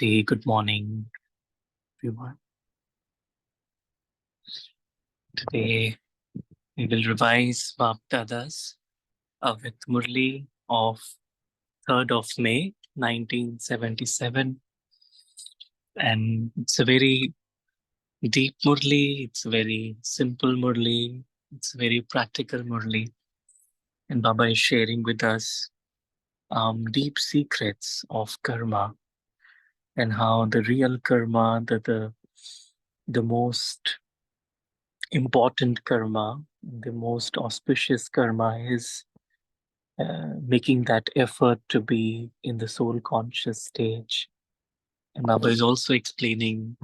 Namaste, good morning, everyone. Today we will revise Bapdadas with Murli of 3rd of May 1977. And it's a very deep Murli, it's a very simple Murli, it's a very practical Murli. And Baba is sharing with us deep secrets of karma and how the real karma, the most important karma, the most auspicious karma is making that effort to be in the soul conscious stage. And Baba is also explaining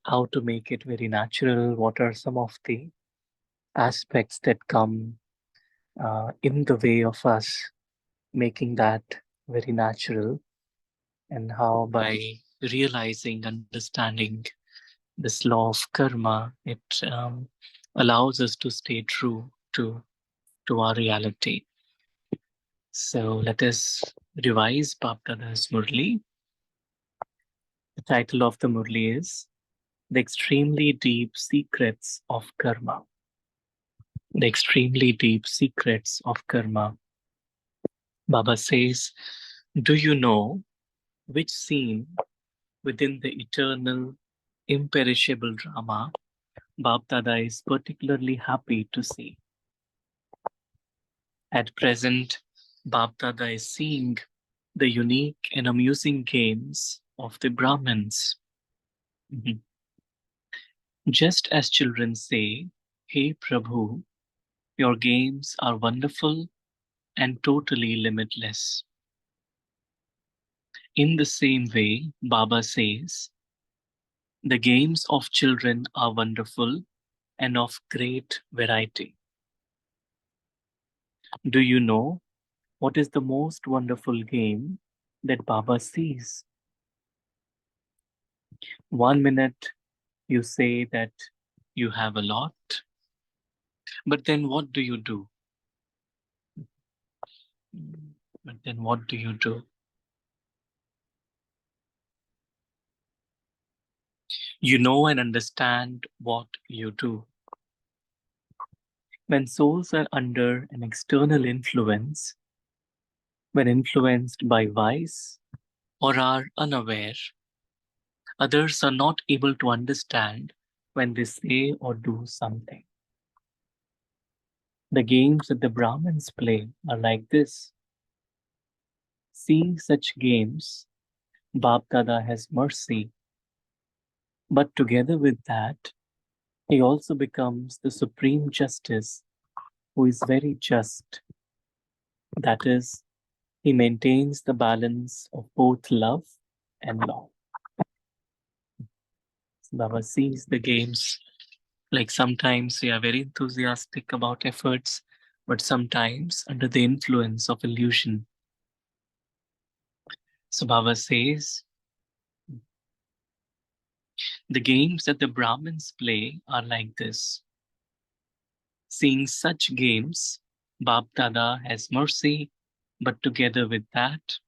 how to make it very natural. What are some of the aspects that come in the way of us making that very natural, and how by realizing, understanding this law of karma, it allows us to stay true to our reality. So let us revise Bapdada's Murli. The title of the Murli is The Extremely Deep Secrets of Karma. The Extremely Deep Secrets of Karma. Baba says, do you know which scene within the eternal, imperishable drama Bapdada is particularly happy to see? At present, Bapdada is seeing the unique and amusing games of the Brahmins. Just as children say, Hey Prabhu, your games are wonderful and totally limitless. In the same way, Baba says, the games of children are wonderful and of great variety. Do you know what is the most wonderful game that Baba sees? 1 minute you say that you have a lot, but then what do you do? But then what do you do? You know and understand what you do. When souls are under an external influence, when influenced by vice or are unaware, others are not able to understand when they say or do something. The games that the Brahmins play are like this. Seeing such games, Bapdada has mercy, but together with that, he also becomes the supreme justice who is very just. That is, he maintains the balance of both love and law. Baba sees the games like sometimes we are very enthusiastic about efforts, but sometimes under the influence of illusion. So Baba says, the games that the Brahmins play are like this. Seeing such games, Bapdada has mercy, but together with that,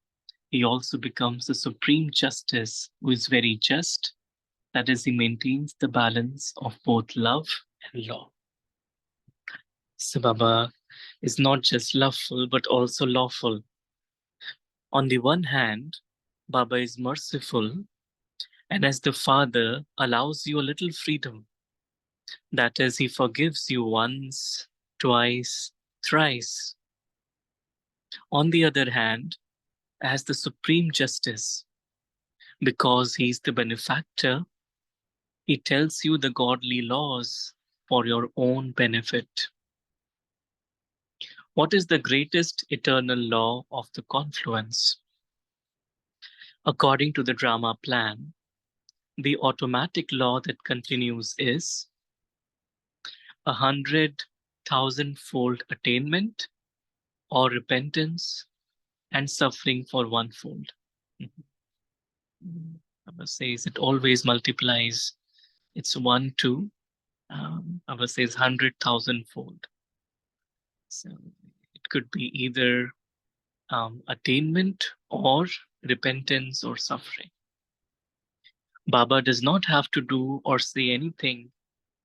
he also becomes the supreme justice who is very just. That is, he maintains the balance of both love and law. So Baba is not just loveful, but also lawful. On the one hand, Baba is merciful, and as the Father allows you a little freedom. That is, he forgives you once, twice, thrice. On the other hand, as the supreme justice, because he is the benefactor, he tells you the godly laws for your own benefit. What is the greatest eternal law of the confluence? According to the drama plan, the automatic law that continues is 100,000-fold attainment or repentance and suffering for one-fold. Baba says it always multiplies. It's 1, 2. Baba says 100,000-fold. So it could be either attainment or repentance or suffering. Baba does not have to do or say anything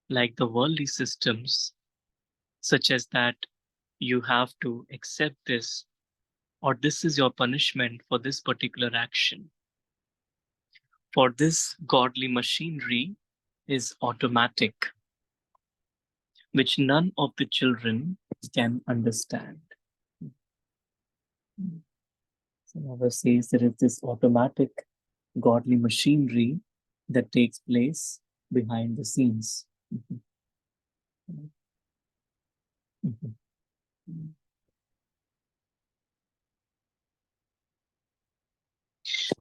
like the worldly systems, such as that you have to accept this or this is your punishment for this particular action. For this godly machinery is automatic, which none of the children can understand. So Baba says there is this automatic godly machinery that takes place behind the scenes.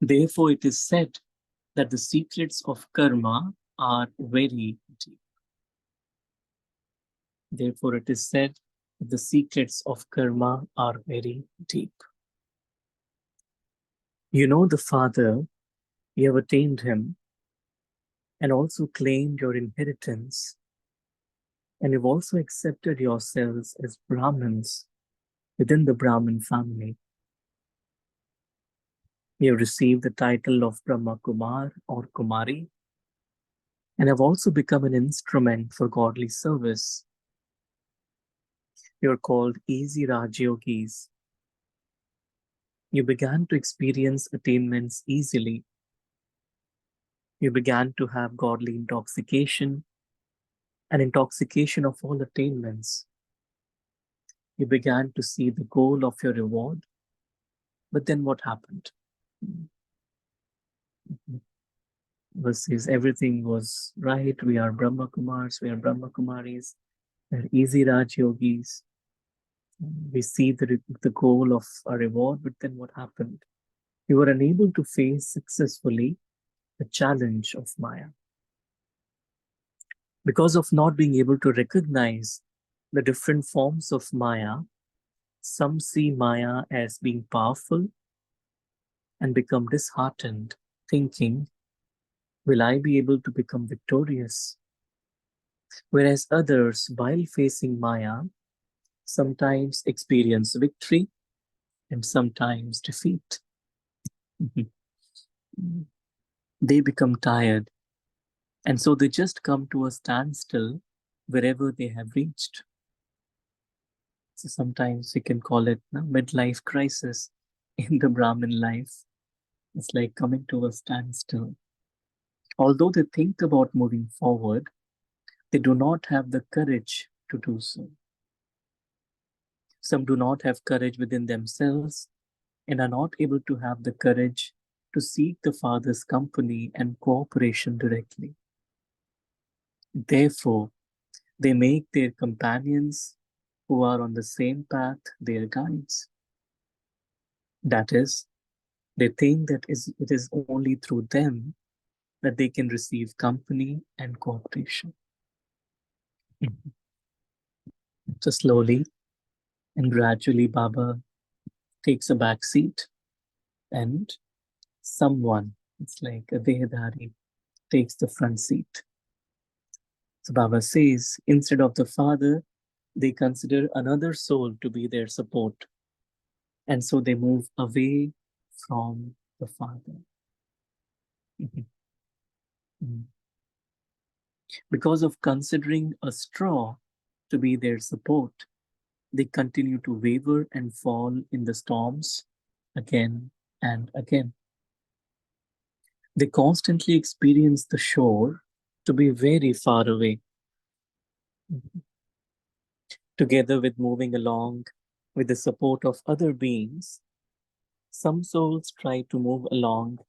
Therefore, it is said that the secrets of karma are very deep. Therefore, it is said that the secrets of karma are very deep. You know the Father, you have attained him, and also claimed your inheritance, and you've also accepted yourselves as Brahmins within the Brahmin family. You have received the title of Brahma Kumar or Kumari, and have also become an instrument for godly service. You are called easy Rajyogis. You began to experience attainments easily. You began to have godly intoxication, an intoxication of all attainments. You began to see the goal of your reward. But then what happened? Versus everything was right. We are Brahma Kumars, we are Brahma Kumaris, we are easy Raj Yogis. We see the goal of a reward, but then what happened? You were unable to face successfully the challenge of Maya. Because of not being able to recognize the different forms of Maya, some see Maya as being powerful and become disheartened, thinking, will I be able to become victorious? Whereas others, while facing Maya, sometimes experience victory and sometimes defeat. They become tired, and so they just come to a standstill wherever they have reached. So sometimes we can call it midlife crisis in the Brahmin life. It's like coming to a standstill. Although they think about moving forward, they do not have the courage to do so. Some do not have courage within themselves and are not able to have the courage to seek the Father's company and cooperation directly. Therefore, they make their companions who are on the same path their guides. That is, they think that it is only through them that they can receive company and cooperation. So slowly and gradually, Baba takes a back seat and someone, it's like a Dehadari, takes the front seat. So Baba says, instead of the Father, they consider another soul to be their support. And so they move away from the Father. Because of considering a straw to be their support, they continue to waver and fall in the storms again and again. They constantly experience the shore to be very far away. Together with moving along with the support of other beings, some souls try to move along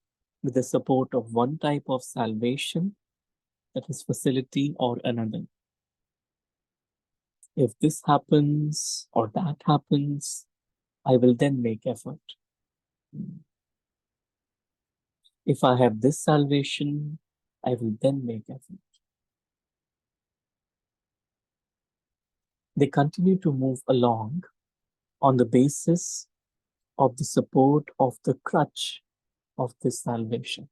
with the support of one type of salvation, that is facility, or another. If this happens or that happens, I will then make effort. If I have this salvation, I will then make effort. They continue to move along on the basis of the support of the crutch of this salvation,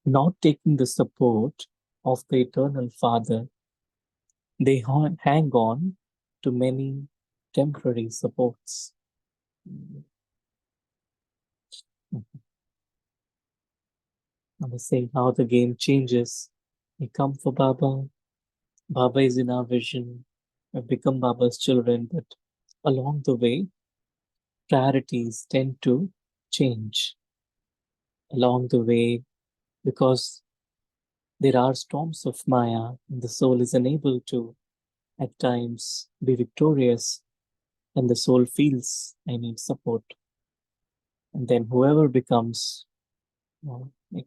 not taking the support of the Eternal Father. They hang on to many temporary supports. I was saying how the game changes. We come for Baba. Baba is in our vision. We become Baba's children, but along the way, priorities tend to change. Along the way, because there are storms of Maya, and the soul is unable to, at times, be victorious, and the soul feels, I need support. And then whoever becomes, like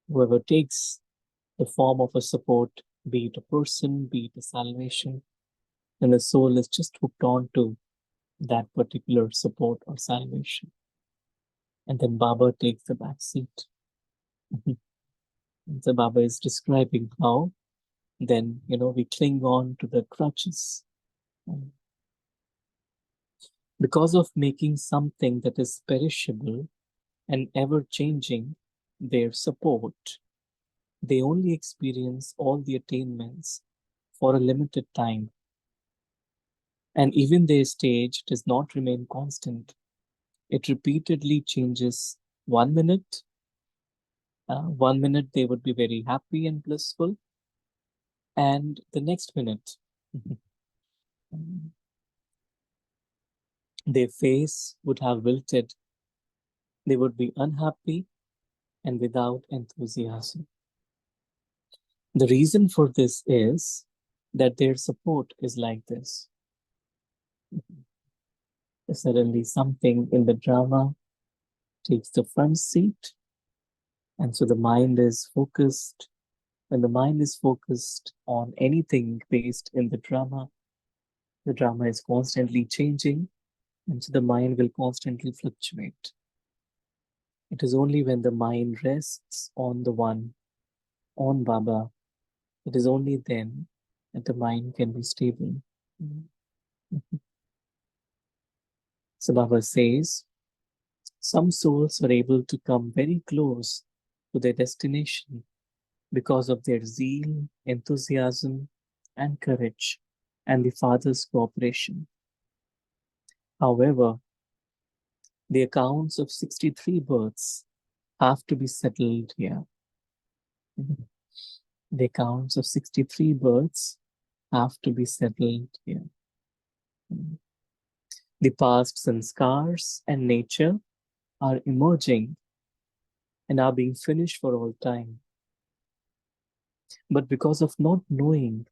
whoever takes the form of a support, be it a person, be it a salvation, and the soul is just hooked on to that particular support or salvation. And then Baba takes the back seat. And so Baba is describing how then, we cling on to the crutches. Because of making something that is perishable and ever changing their support, they only experience all the attainments for a limited time. And even their stage does not remain constant. It repeatedly changes. 1 minute, 1 minute they would be very happy and blissful, and the next minute, their face would have wilted. They would be unhappy and without enthusiasm. The reason for this is that their support is like this. Suddenly, something in the drama takes the front seat, and so the mind is focused. When the mind is focused on anything based in the drama is constantly changing, and so the mind will constantly fluctuate. It is only when the mind rests on the one, on Baba, it is only then that the mind can be stable. So Baba says, some souls are able to come very close to their destination because of their zeal, enthusiasm, and courage, and the Father's cooperation. However, the accounts of 63 births have to be settled here. The accounts of 63 births have to be settled here. The past sanskars and nature are emerging and are being finished for all time. But because of not knowing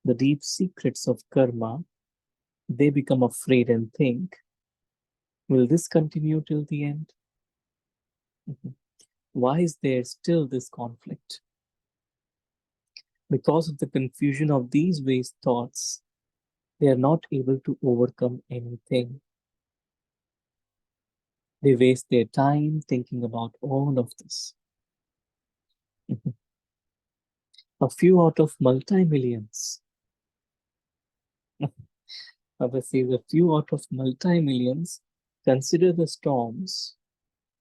the deep secrets of karma, they become afraid and think, will this continue till the end? Why is there still this conflict? Because of the confusion of these waste thoughts, they are not able to overcome anything. They waste their time thinking about all of this. A few out of multi-millions. Baba says a few out of multi-millions consider the storms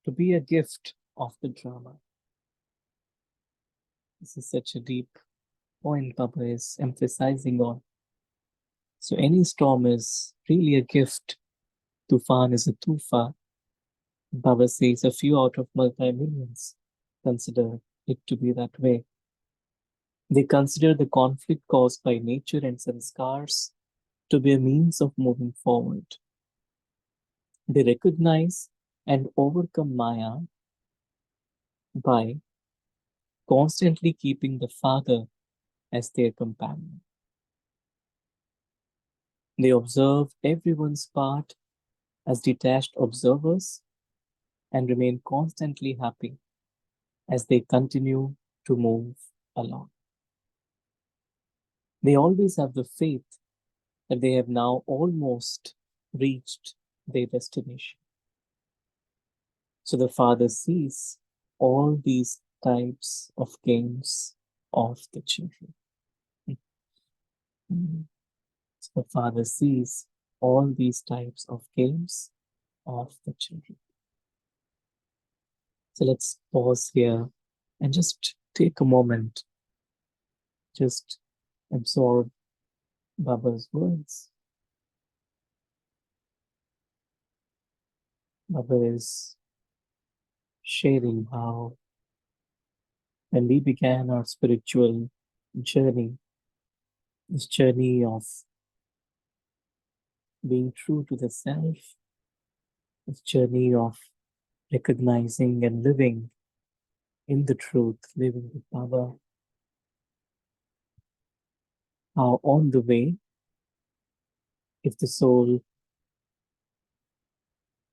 to be a gift of the drama. This is such a deep point Baba is emphasizing on. So any storm is really a gift. Tufan is a tufa. Baba says a few out of multi-millions consider it to be that way. They consider the conflict caused by nature and sanskars to be a means of moving forward. They recognize and overcome Maya by constantly keeping the Father as their companion. They observe everyone's part as detached observers and remain constantly happy as they continue to move along. They always have the faith that they have now almost reached their destination. So the Father sees all these types of games of the children. So the Father sees all these types of games of the children. So let's pause here and just take a moment, just absorb Baba's words. Baba is sharing how When we began our spiritual journey, this journey of being true to the self, this journey of recognizing and living in the truth, living with Baba, how on the way, if the soul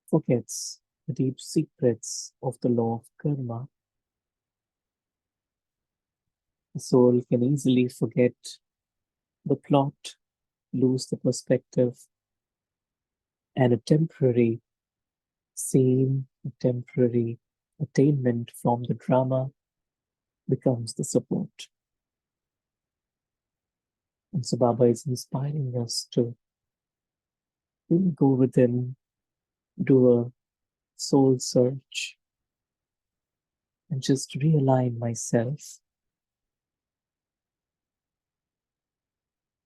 forgets the deep secrets of the law of karma, the soul can easily forget the plot, lose the perspective, and a temporary scene, a temporary attainment from the drama becomes the support. And so Baba is inspiring us to really go within, do a soul search, and just realign myself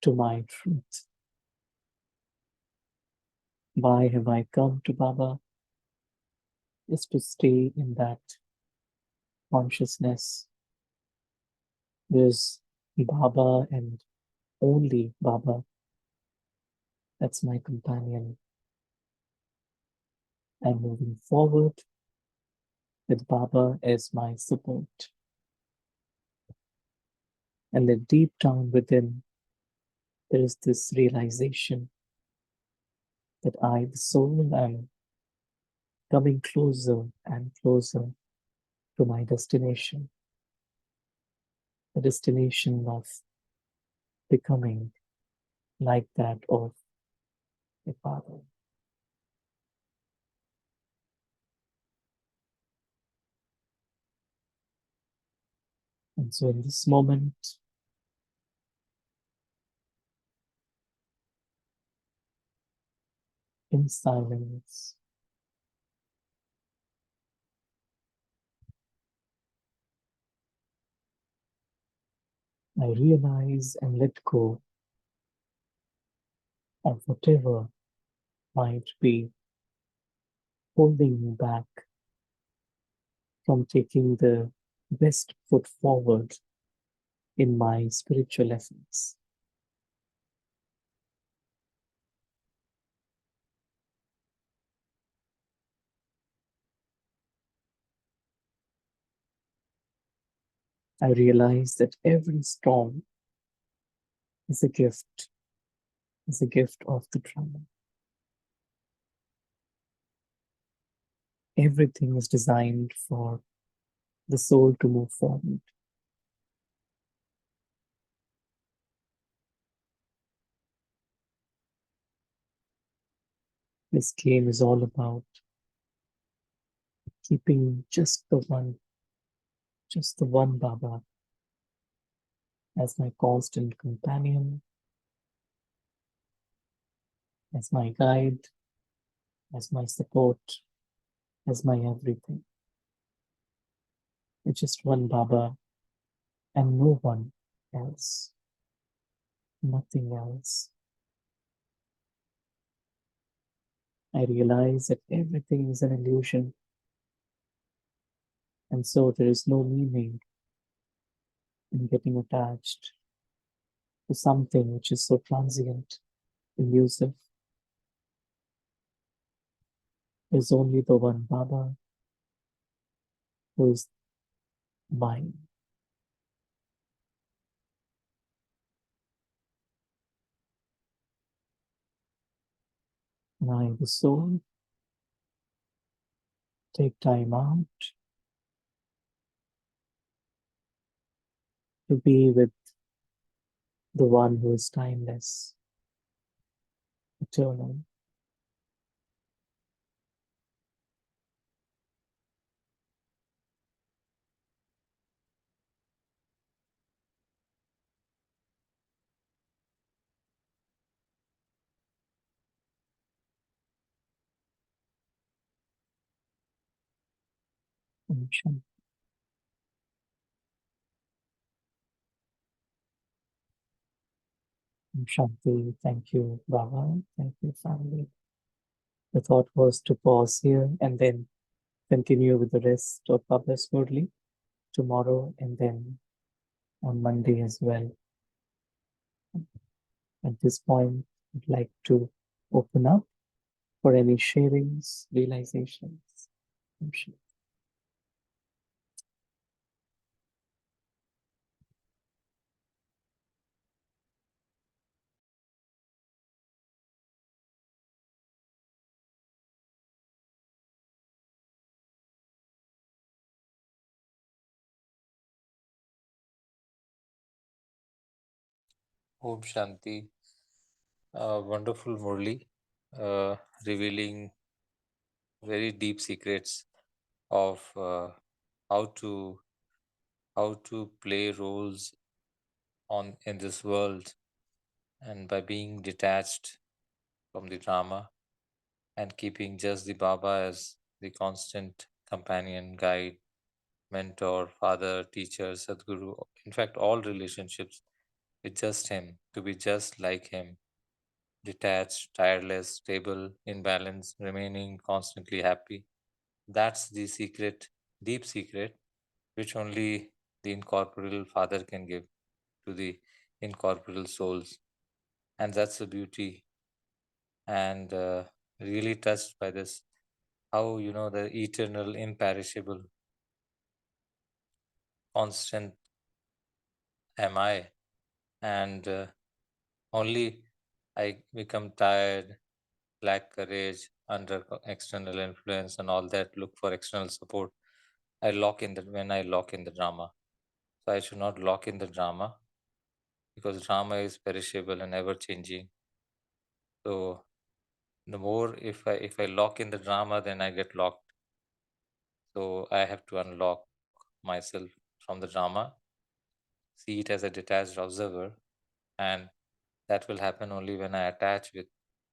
to my truth. Why have I come to Baba? Is to stay in that consciousness. There's Baba and only Baba. That's my companion. I'm moving forward with Baba as my support. And then deep down within, there is this realization that I, the soul, am coming closer and closer to my destination, the destination of becoming like that of a Father. And so in this moment, in silence, I realize and let go of whatever might be holding me back from taking the best foot forward in my spiritual efforts. I realize that every storm is a gift of the drama. Everything is designed for the soul to move forward. This game is all about keeping just the one Baba as my constant companion, as my guide, as my support, as my everything. It's just one Baba and no one else, nothing else. I realize that everything is an illusion, and so there is no meaning in getting attached to something which is so transient, elusive. There's only the one Baba who is mine. And I, the soul, take time out to be with the one who is timeless, eternal. Om Shanti. Om Shanti. Thank you, Baba. Thank you, family. The thought was to pause here and then continue with the rest of Baba's Murli. tomorrow and then on Monday as well. At this point, I'd like to open up for any sharings, realizations. Om Shanti. Wonderful Murli, revealing very deep secrets of how to play roles on in this world, and by being detached from the drama and keeping just the Baba as the constant companion, guide, mentor, father, teacher, Sadguru. In fact, all relationships with just him, to be just like him, detached, tireless, stable, in balance, remaining constantly happy. That's the secret, deep secret, which only the incorporeal Father can give to the incorporeal souls. And that's the beauty. And really touched by this, how, the eternal, imperishable, constant am I. And only I become tired, lack courage under external influence and all that, look for external support. I lock in the when I lock in the drama. So I should not lock in the drama, because drama is perishable and ever changing. So the more, if I lock in the drama, then I get locked. So I have to unlock myself from the drama, see it as a detached observer, and that will happen only when I attach with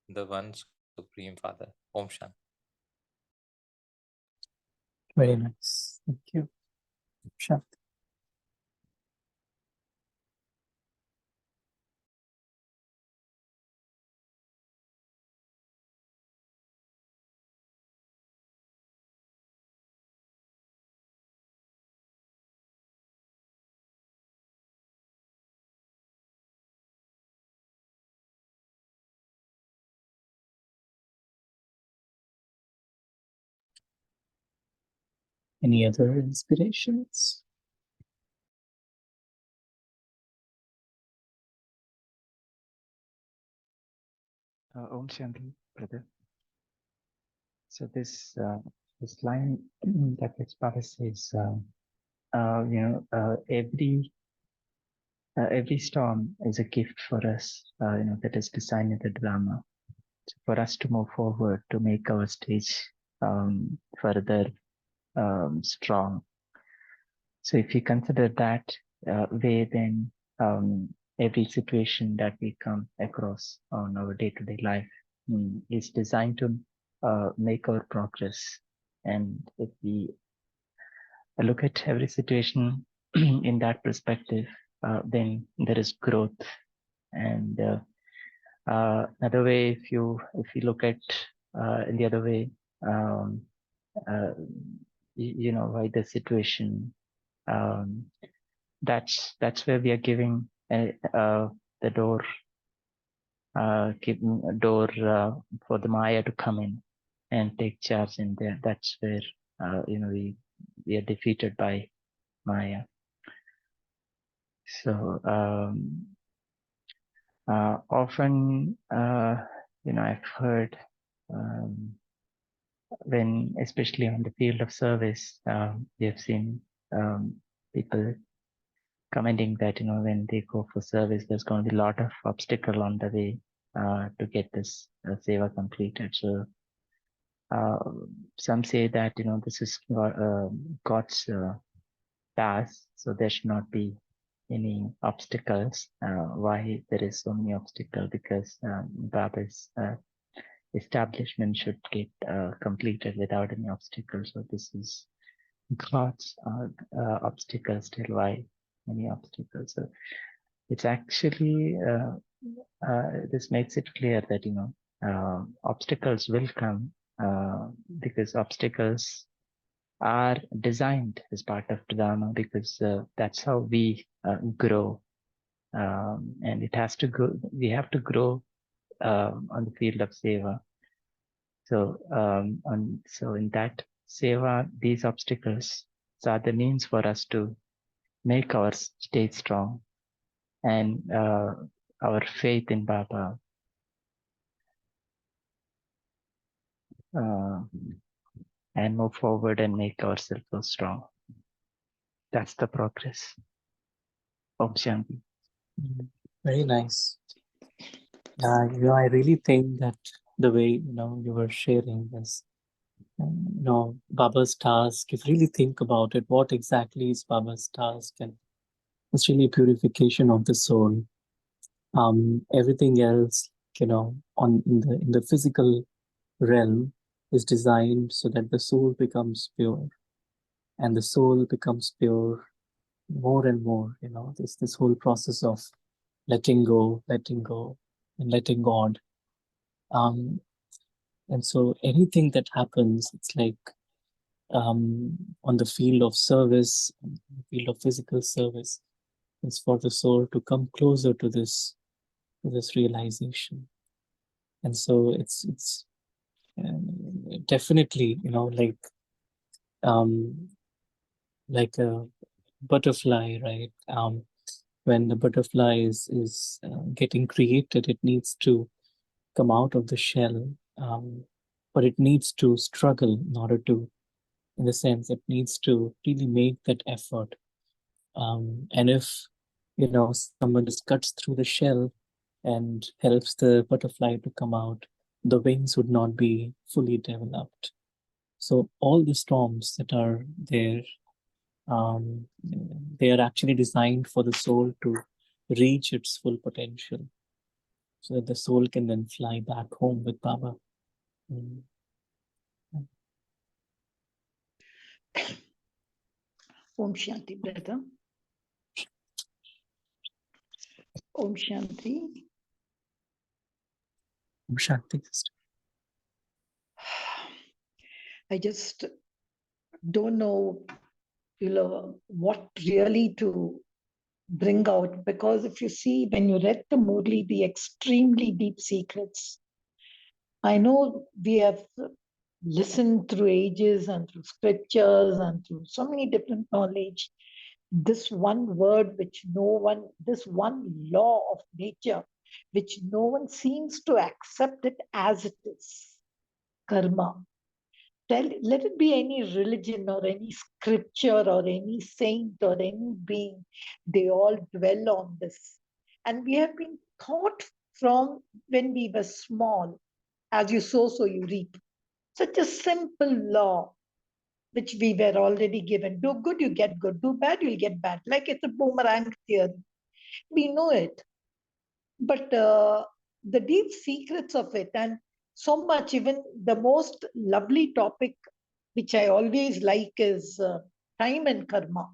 the one Supreme Father. Om Shanti. Very nice. Thank you. Shanti. Any other inspirations? Om Shanti, brother. So this line that Vishpada says, every storm is a gift for us, that is designed in the drama, so for us to move forward, to make our stage further strong. So if you consider that way, then every situation that we come across on our day-to-day life is designed to make our progress. And if we look at every situation in that perspective, then there is growth. And another way, if you look at in the other way, uh, why the situation, that's where we are giving the door, keeping a door for the Maya to come in and take charge in there. That's where we are defeated by Maya. So often, I've heard when, especially on the field of service, we have seen people commenting that when they go for service, there's going to be a lot of obstacle on the way to get this seva completed. So some say that this is God's task, so there should not be any obstacles. Why there is so many obstacles? Because Baba's establishment should get completed without any obstacles. So this is God's obstacles. Still, why many obstacles? So it's actually this makes it clear that obstacles will come because obstacles are designed as part of Dharma, because that's how we grow. And it has to go, we have to grow on the field of seva. So, so in that seva, these obstacles are the means for us to make our state strong, and our faith in Baba uh, and move forward and make ourselves so strong. That's the progress. Om Shanti. Very nice. I really think that the way you were sharing this, Baba's task. If you really think about it, what exactly is Baba's task? And it's really purification of the soul. Everything else, on in the physical realm is designed so that the soul becomes pure, and the soul becomes pure more and more. This whole process of letting go, and letting God. And so anything that happens, it's like on the field of service, on the field of physical service, is for the soul to come closer to this realization. And so it's definitely like a butterfly, right? When the butterfly is getting created, it needs to come out of the shell, but it needs to struggle in order to, in the sense, it needs to really make that effort. And if someone just cuts through the shell and helps the butterfly to come out, the wings would not be fully developed. So all the storms that are there, they are actually designed for the soul to reach its full potential, so that the soul can then fly back home with Baba. Om Shanti, brother. Om Shanti. Om Shanti. I just don't know, what really to bring out, because if you see, when you read the Murli, the extremely deep secrets, I know we have listened through ages and through scriptures and through so many different knowledge, this one word which this one law of nature, which no one seems to accept it as it is, karma. Let it be any religion or any scripture or any saint or any being, they all dwell on this. And we have been taught from when we were small, as you sow, so you reap. Such a simple law, which we were already given. Do good, you get good. Do bad, you'll get bad. Like it's a boomerang theory. We know it. But the deep secrets of it, and so much, even the most lovely topic, which I always like, is time and karma.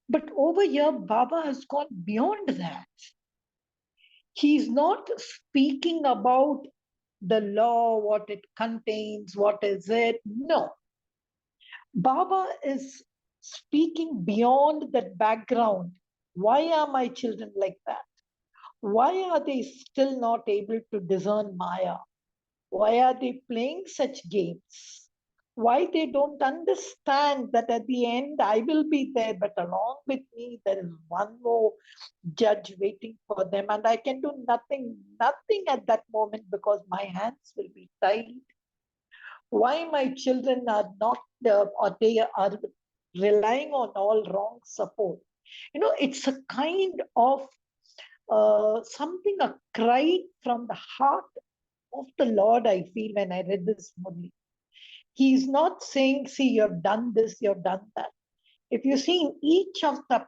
But over here, Baba has gone beyond that. He's not speaking about the law, what it contains, what is it. No. Baba is speaking beyond that background. Why are my children like that? Why are they still not able to discern Maya? Why are they playing such games? Why they don't understand that at the end I will be there, but along with me there is one more judge waiting for them, and I can do nothing at that moment because my hands will be tied. Why my children are not, or they are relying on all wrong support. It's a kind of something, a cry from the heart of the Lord, I feel, when I read this movie. He's not saying, see, you've done this, you've done that. If you see in each of the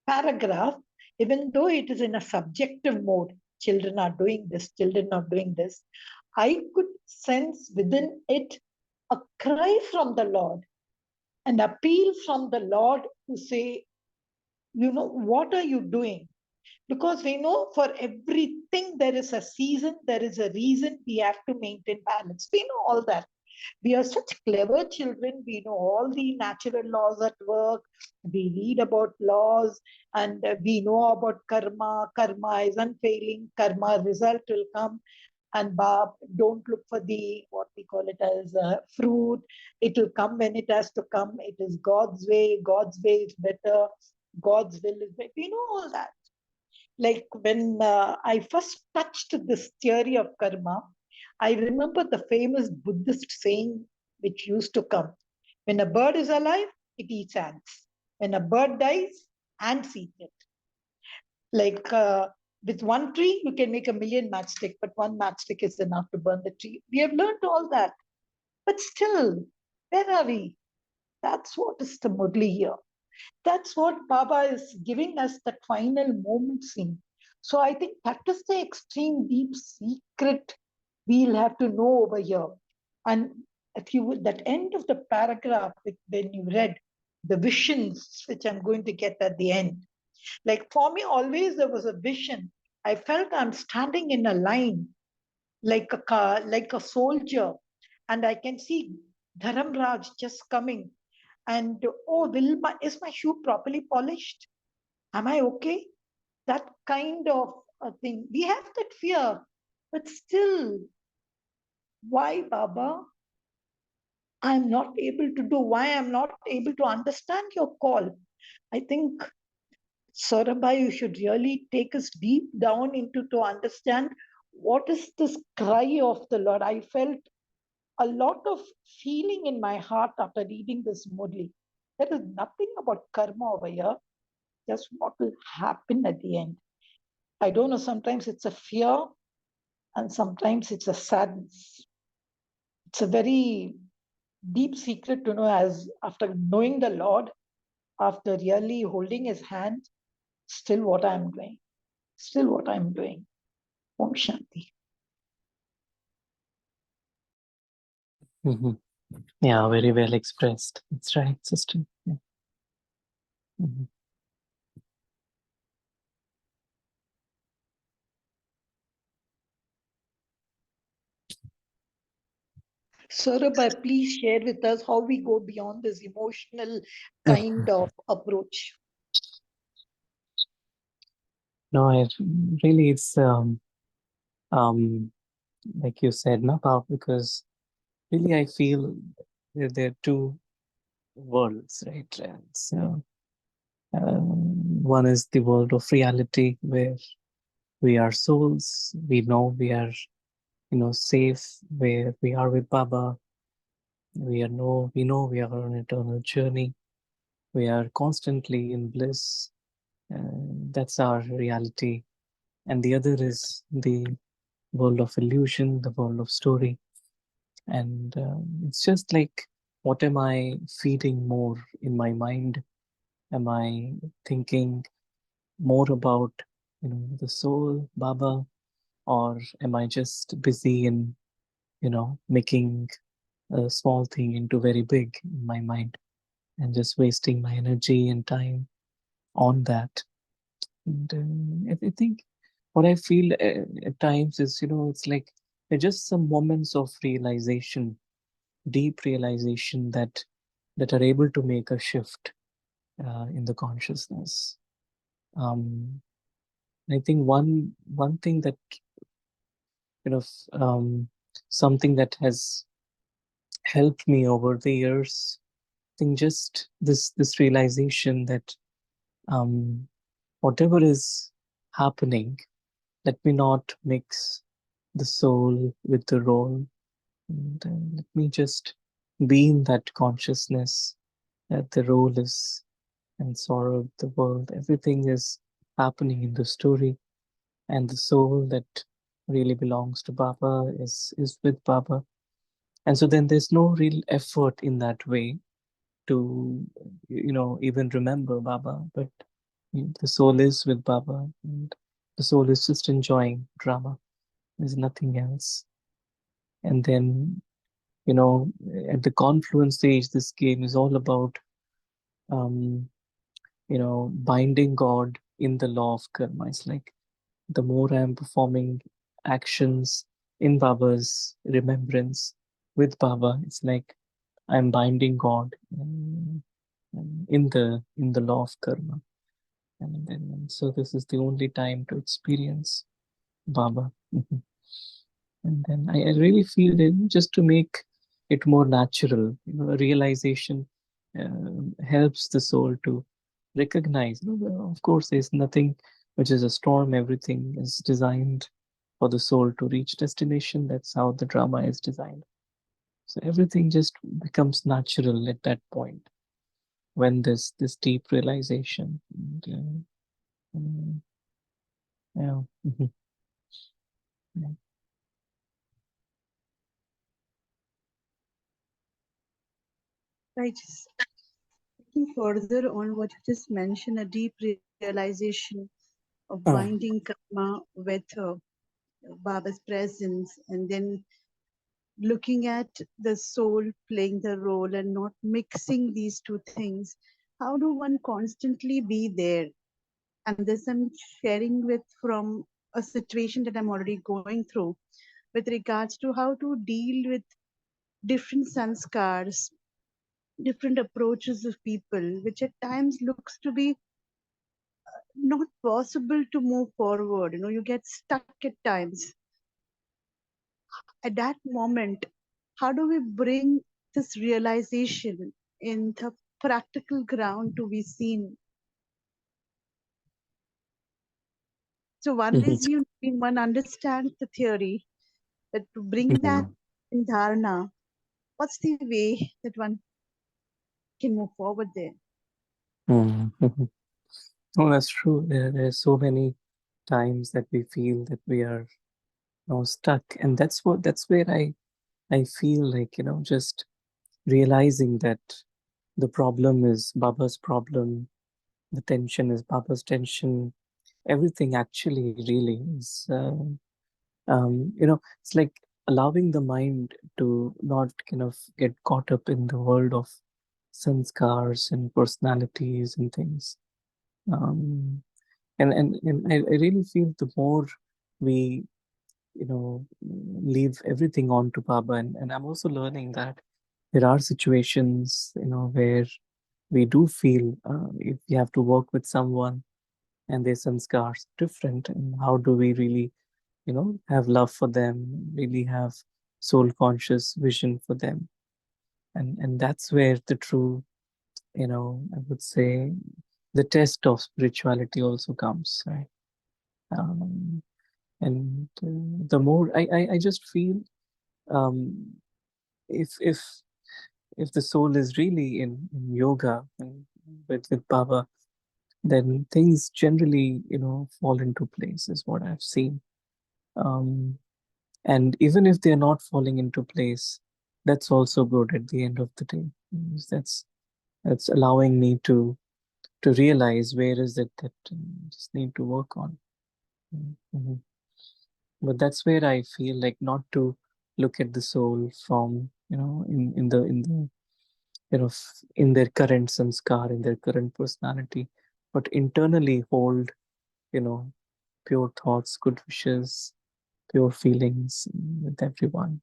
paragraph, even though it is in a subjective mode, children are doing this, children are doing this, I could sense within it a cry from the Lord, an appeal from the Lord to say, what are you doing? Because we know for everything there is a season, there is a reason, we have to maintain balance. We know all that. We are such clever children. We know all the natural laws at work. We read about laws, and we know about karma. Karma is unfailing. Karma result will come. And don't look for the, what we call it as fruit. It will come when it has to come. It is God's way. God's way is better. God's will is better. We know all that. Like when I first touched this theory of karma, I remember the famous Buddhist saying which used to come: when a bird is alive, it eats ants. When a bird dies, ants eat it. Like with one tree, you can make a million matchstick, but one matchstick is enough to burn the tree. We have learned all that. But still, where are we? That's what is the Murli here. That's what Baba is giving us, that final moment scene. So I think that is the extreme deep secret we'll have to know over here. And if you would, that end of the paragraph, when you read the visions, which I'm going to get at the end, like for me, always there was a vision. I felt I'm standing in a line like a car, like a soldier, and I can see Dharamraj just coming. And oh, is my shoe properly polished? Am I okay? That kind of a thing. We have that fear, but still, why, Baba? I'm not able to do. Why I'm not able to understand your call? I think Saurabha, you should really take us deep down into to understand what is this cry of the Lord. I felt a lot of feeling in my heart after reading this Murli. There is nothing about karma over here, just what will happen at the end. I don't know, sometimes it's a fear and sometimes it's a sadness. It's a very deep secret to know, as after knowing the Lord, after really holding his hand, still what I'm doing. Still what I'm doing. Om Shanti. Yeah, very well expressed. That's right, sister. Yeah. Saurabh, please share with us how we go beyond this emotional kind of approach. No, I really, it's like you said, no, Pav, because really I feel that there are two worlds, right? And so one is the world of reality where we are souls. We know we are, safe where we are with Baba. We know we are on an eternal journey. We are constantly in bliss. That's our reality. And the other is the world of illusion, the world of story. And it's just like, what am I feeding more in my mind? Am I thinking more about, the soul, Baba, or am I just busy in, making a small thing into very big in my mind and just wasting my energy and time on that? And I think what I feel at times is, it's like they're just some moments of realization, deep realization that are able to make a shift in the consciousness. Um, I think one thing that you know f- um, something that has helped me over the years. I think just this realization that um, whatever is happening, let me not mix the soul with the role, and let me just be in that consciousness that the role is and sorrow of the world. Everything is happening in the story, and the soul that really belongs to Baba is with Baba. And so then there's no real effort in that way to, even remember Baba, but the soul is with Baba, and the soul is just enjoying drama. There's nothing else. And then, you know, at the confluence stage, this game is all about, um, binding God in the law of karma. It's like the more I'm performing actions in Baba's remembrance, with Baba, it's like I'm binding God in the law of karma. And so this is the only time to experience Baba. And then I really feel that just to make it more natural, a realization helps the soul to recognize. Of course, there's nothing which is a storm. Everything is designed for the soul to reach destination. That's how the drama is designed. So everything just becomes natural at that point when this deep realization. Yeah. Yeah. Right. Looking further on what you just mentioned, a deep realization of binding karma with Baba's presence, and then looking at the soul playing the role and not mixing these two things. How do one constantly be there? And this I'm sharing with from a situation that I'm already going through with regards to how to deal with different sanskars, different approaches of people, which at times looks to be not possible to move forward. You get stuck at times. At that moment, how do we bring this realization in the practical ground to be seen? So one is one understands the theory, but to bring that in dharana, what's the way that one can move forward there? Oh, that's true. There's so many times that we feel that we are stuck, and that's where I feel like just realizing that the problem is Baba's problem, the tension is Baba's tension. Everything actually really is it's like allowing the mind to not kind of get caught up in the world of sanskars and personalities and things. Um, and I really feel the more we leave everything on to Baba, and I'm also learning that there are situations where we do feel if we have to work with someone and their sanskars different, and how do we really have love for them, really have soul conscious vision for them. And that's where the true, I would say, the test of spirituality also comes, right? um, and the more I just feel, um, if if the soul is really in yoga and with Baba, then things generally fall into place, is what I've seen. um, and even if they're not falling into place, that's also good at the end of the day. That's allowing me to realize where is it that just need to work on. Mhm. But that's where I feel like not to look at the soul from in the in their current sanskar, in their current personality, but internally hold you know pure thoughts, good wishes, pure feelings with everyone.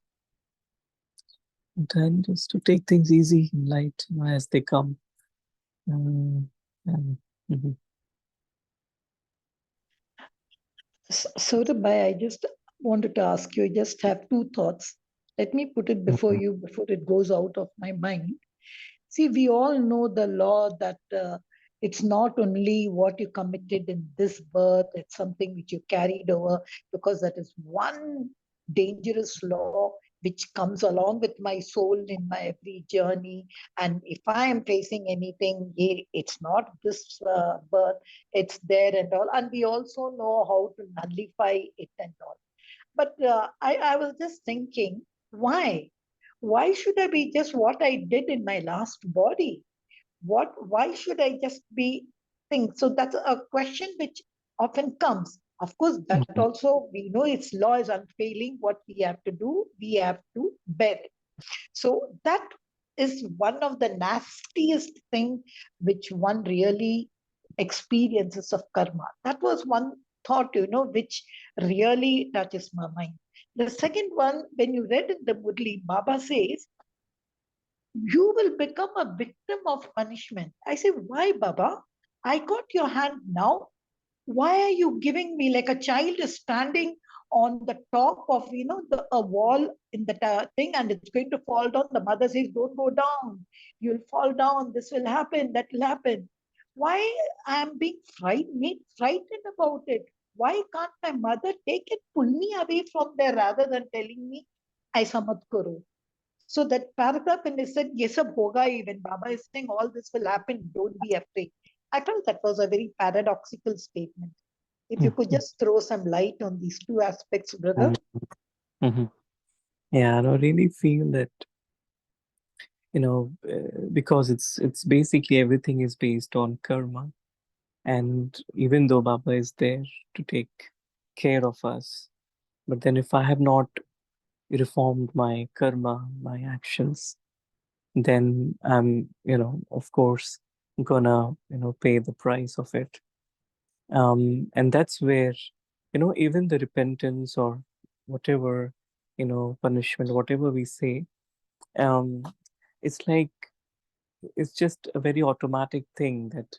And then just to take things easy and light as they come. Um, and, mhm. Saurabh, I just wanted to ask you, I just have two thoughts. Let me put it before you before it goes out of my mind. See, we all know the law that it's not only what you committed in this birth, it's something which you carried over, because that is one dangerous law which comes along with my soul in my every journey. And if I am facing anything, it's not this birth, it's there and all. And we also know how to nullify it and all. But I was just thinking, why? Why should I be just what I did in my last body? Why should I just be think? So that's a question which often comes. Of course, that also we know its law is unfailing. What we have to do, we have to bear it. So that is one of the nastiest thing which one really experiences of karma. That was one thought, which really touches my mind. The second one, when you read in the Murli, Baba says, you will become a victim of punishment. I say, why, Baba? I got your hand now. Why are you giving me like a child is standing on the top of a wall in the thing and it's going to fall down? The mother says, don't go down, you'll fall down, this will happen, that will happen. Why I am being frightened about it? Why can't my mother take it, pull me away from there rather than telling me aisa mat karo? So that paragraph when they said, yes, sab hoga hi, when Baba is saying all this will happen, don't be afraid. I felt that was a very paradoxical statement. If you could just throw some light on these two aspects, brother. Yeah, I really feel that, because it's basically everything is based on karma. And even though Baba is there to take care of us, but then if I have not reformed my karma, my actions, then I'm, of course, gonna, pay the price of it. And that's where, even the repentance or whatever, punishment, whatever we say, um, it's like, it's just a very automatic thing that,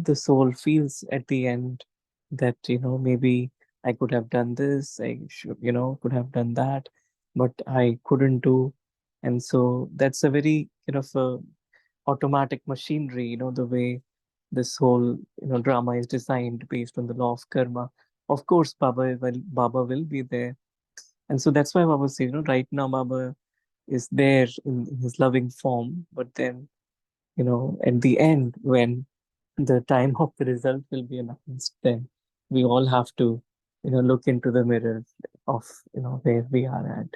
the soul feels at the end that, maybe I could have done this, I should, could have done that, but I couldn't do. And so that's a very kind of automatic machinery, the way this whole, drama is designed based on the law of karma. Of course, Baba will be there. And so that's why Baba says, right now Baba is there in his loving form, but then, at the end, when the time of the result will be announced, then we all have to, look into the mirror of, where we are at.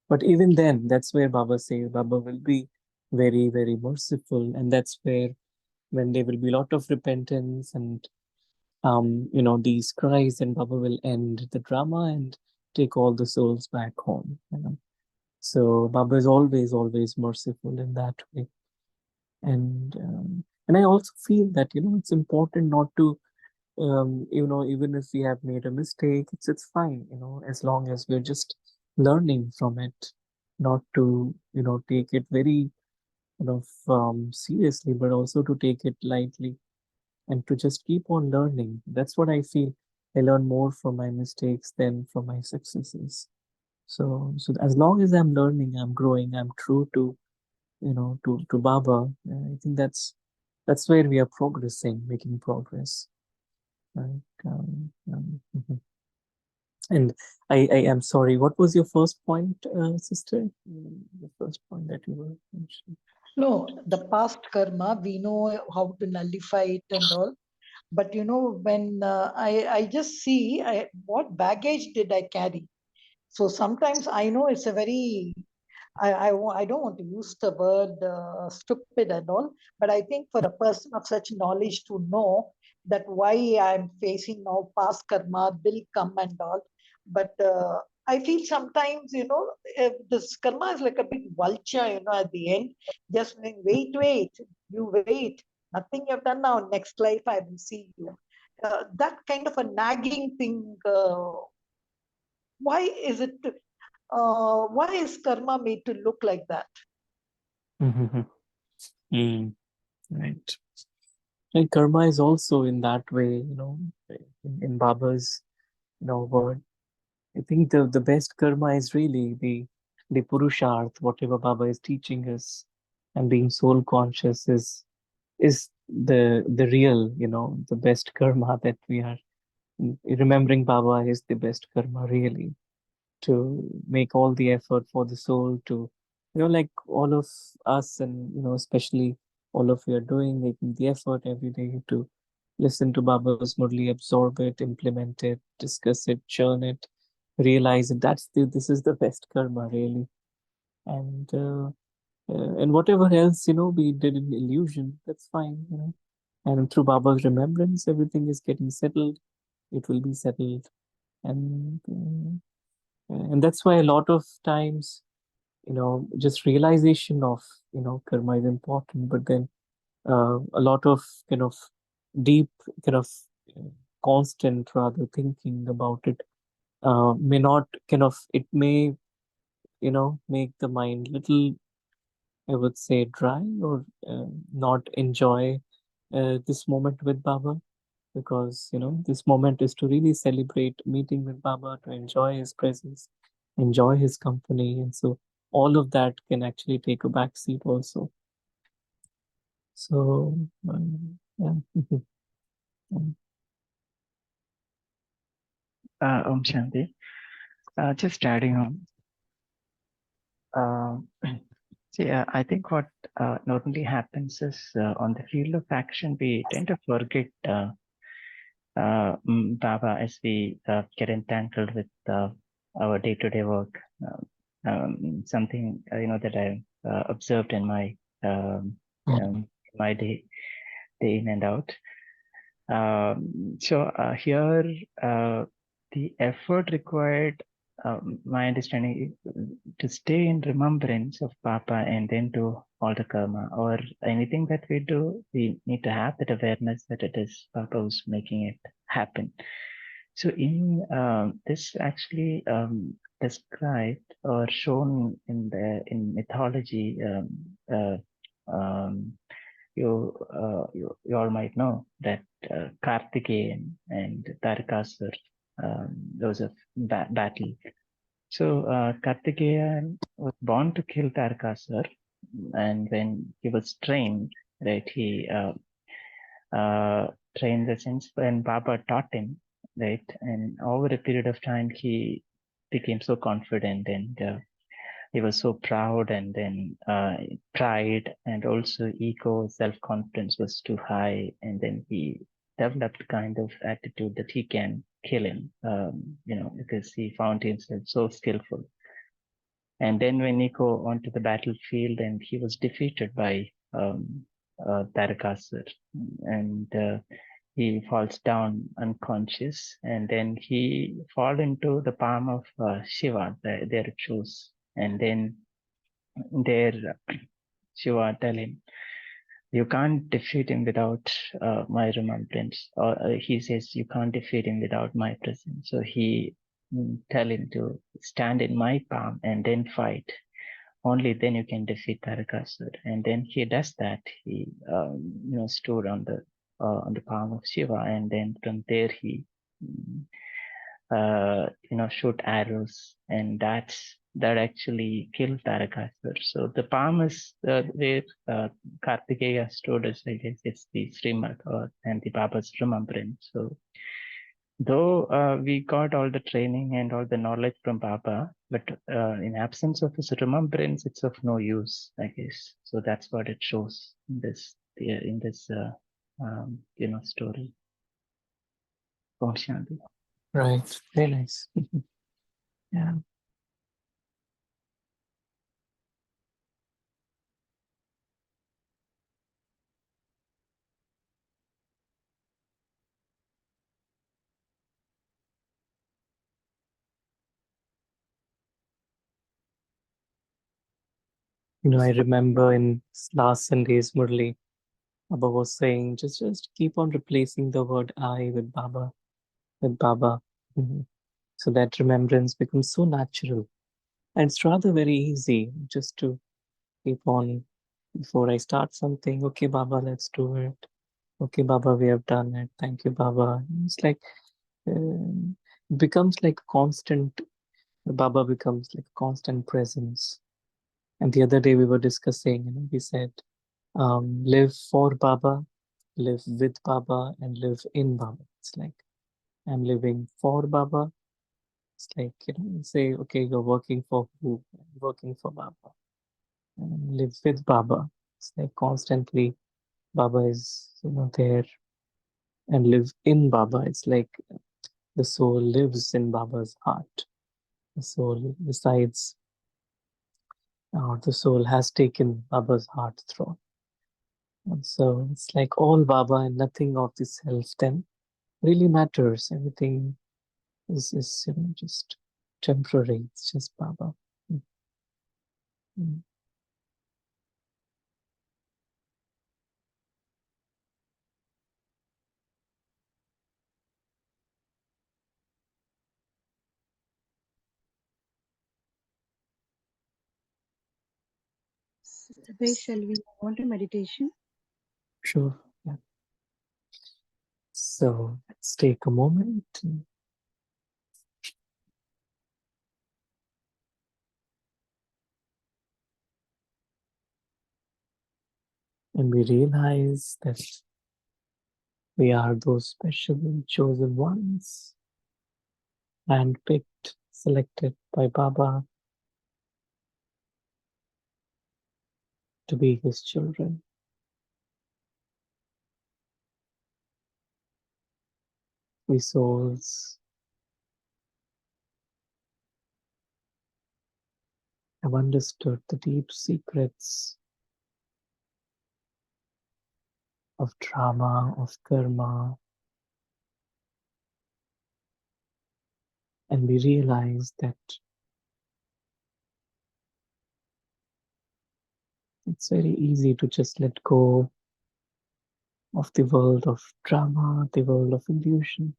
But even then, that's where Baba says Baba will be very, very merciful. And that's where, when there will be a lot of repentance and, these cries, and Baba will end the drama and take all the souls back home. So Baba is always, always merciful in that way. And I also feel that, it's important not to, even if we have made a mistake, it's fine, as long as we're just learning from it, not to, take it very, seriously, but also to take it lightly and to just keep on learning. That's what I feel. I learn more from my mistakes than from my successes. So as long as I'm learning, I'm growing, I'm true to, to Baba. I think that's where we are progressing, making progress. Right? Mhm. And I am sorry. What was your first point, sister? The first point that you were mentioning. No, the past karma, we know how to nullify it and all. But when I just see what baggage did I carry. So sometimes I know it's a very, I don't want to use the word stupid and all, but I think for a person of such knowledge to know that why I'm facing now past karma will come and all. But I feel sometimes, if this karma is like a big vulture, at the end, just saying, wait, you wait. Nothing you've done now. Next life, I will see you. That kind of a nagging thing. Why is it? Why is karma made to look like that? Right. And karma is also in that way, in Baba's, word. I think the best karma is really the purusharth, whatever Baba is teaching us, and being soul conscious is the real, the best karma that we are. Remembering Baba is the best karma, really, to make all the effort for the soul to, like all of us, and, especially all of you are doing, making the effort every day to listen to Baba's Murli, absorb it, implement it, discuss it, churn it, realize it. This is the best karma, really. And whatever else, we did in illusion, that's fine. And through Baba's remembrance, everything is getting settled. It will be settled. And that's why a lot of times, just realization of, karma is important, but then a lot of kind of deep, kind of uh, constant rather thinking about it may not it may, make the mind little, I would say, dry, or not enjoy this moment with Baba, because this moment is to really celebrate meeting with Baba, to enjoy his presence, enjoy his company, and so all of that can actually take a back seat also. So yeah. Om Shanti. Just adding on. I think what normally happens is on the field of action, we tend to forget Baba as we get entangled with our day-to-day work. Something that I observed in my my day in and out. Here, the effort required, my understanding, to stay in remembrance of Papa and then do all the karma, or anything that we do, we need to have that awareness that it is Papa who's making it happen. So in this actually described or shown in mythology, you all might know that Kartikeyan and Tarakasur, those of battle. So Kartikeyan was born to kill Tarakasur, and when he was trained, right, he trained the sense when Baba taught him, right, and over a period of time he became so confident, and he was so proud, and then pride and also ego, self-confidence was too high, and then he developed kind of attitude that he can kill him, because he found himself so skillful. And then when he go onto the battlefield, and he was defeated by Tarakasur, and he falls down unconscious, and then he fall into the palm of Shiva, their shoes, and then there Shiva tell him, you can't defeat him without my remembrance, or he says you can't defeat him without my presence. So he tell him to stand in my palm and then fight. Only then you can defeat Tarakasur. And then he does that. He stood on the palm of Shiva, and then from there he shoot arrows, and that actually killed Tarakasur. So the palm is where Kartikeya stood as, I guess it's the Srimad and the Baba's remembrance. So though we got all the training and all the knowledge from Baba, but in absence of his remembrance, it's of no use, I guess. So that's what it shows in this story. Om Shanti. Right. Very nice. Yeah. I remember in last Sunday's Murli, Baba was saying, just keep on replacing the word I with Baba, with Baba. So that remembrance becomes so natural. And it's rather very easy just to keep on, before I start something, okay, Baba, let's do it. Okay, Baba, we have done it. Thank you, Baba. It's like, becomes like constant, Baba becomes like constant presence. And the other day we were discussing, we said, live for Baba, live with Baba, and live in Baba. It's like, I'm living for Baba. It's like, you say, okay, you're working for who? I'm working for Baba. And live with Baba. It's like constantly Baba is, there. And live in Baba. It's like the soul lives in Baba's heart. The soul resides, or the soul has taken Baba's heart throne. And so it's like all Baba and nothing of the self then really matters. Everything is just temporary. It's just Baba. Mm. Mm. Today, shall we move on to meditation? Sure. Yeah. So let's take a moment and we realize that we are those special chosen ones, handpicked, selected by Baba to be his children. We souls have understood the deep secrets of drama, of karma, and we realize that it's very easy to just let go of the world of drama, the world of illusion,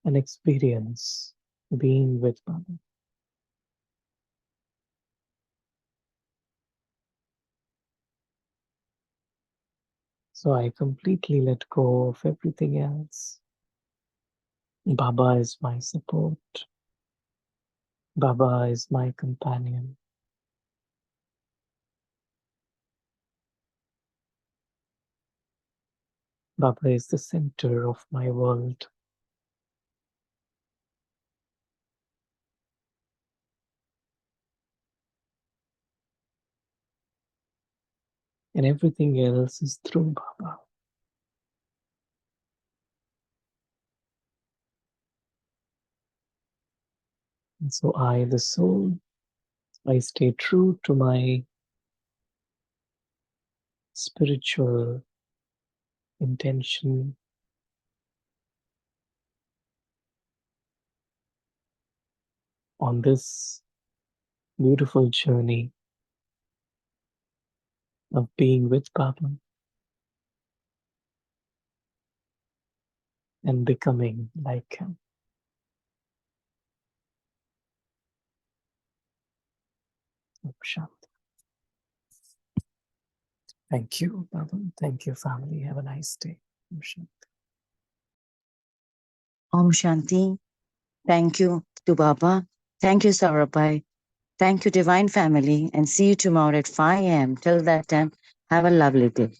and experience being with Baba. So I completely let go of everything else. Baba is my support. Baba is my companion. Baba is the center of my world. And everything else is through Baba. And so I, the soul, I stay true to my spiritual intention on this beautiful journey of being with Baba and becoming like him. Shanti. Thank you, Baba. Thank you, family. Have a nice day. Shanti. Om Shanti. Thank you to Baba. Thank you, Saurabhai. Thank you, Divine Family. And see you tomorrow at 5 a.m. Till that time, have a lovely day.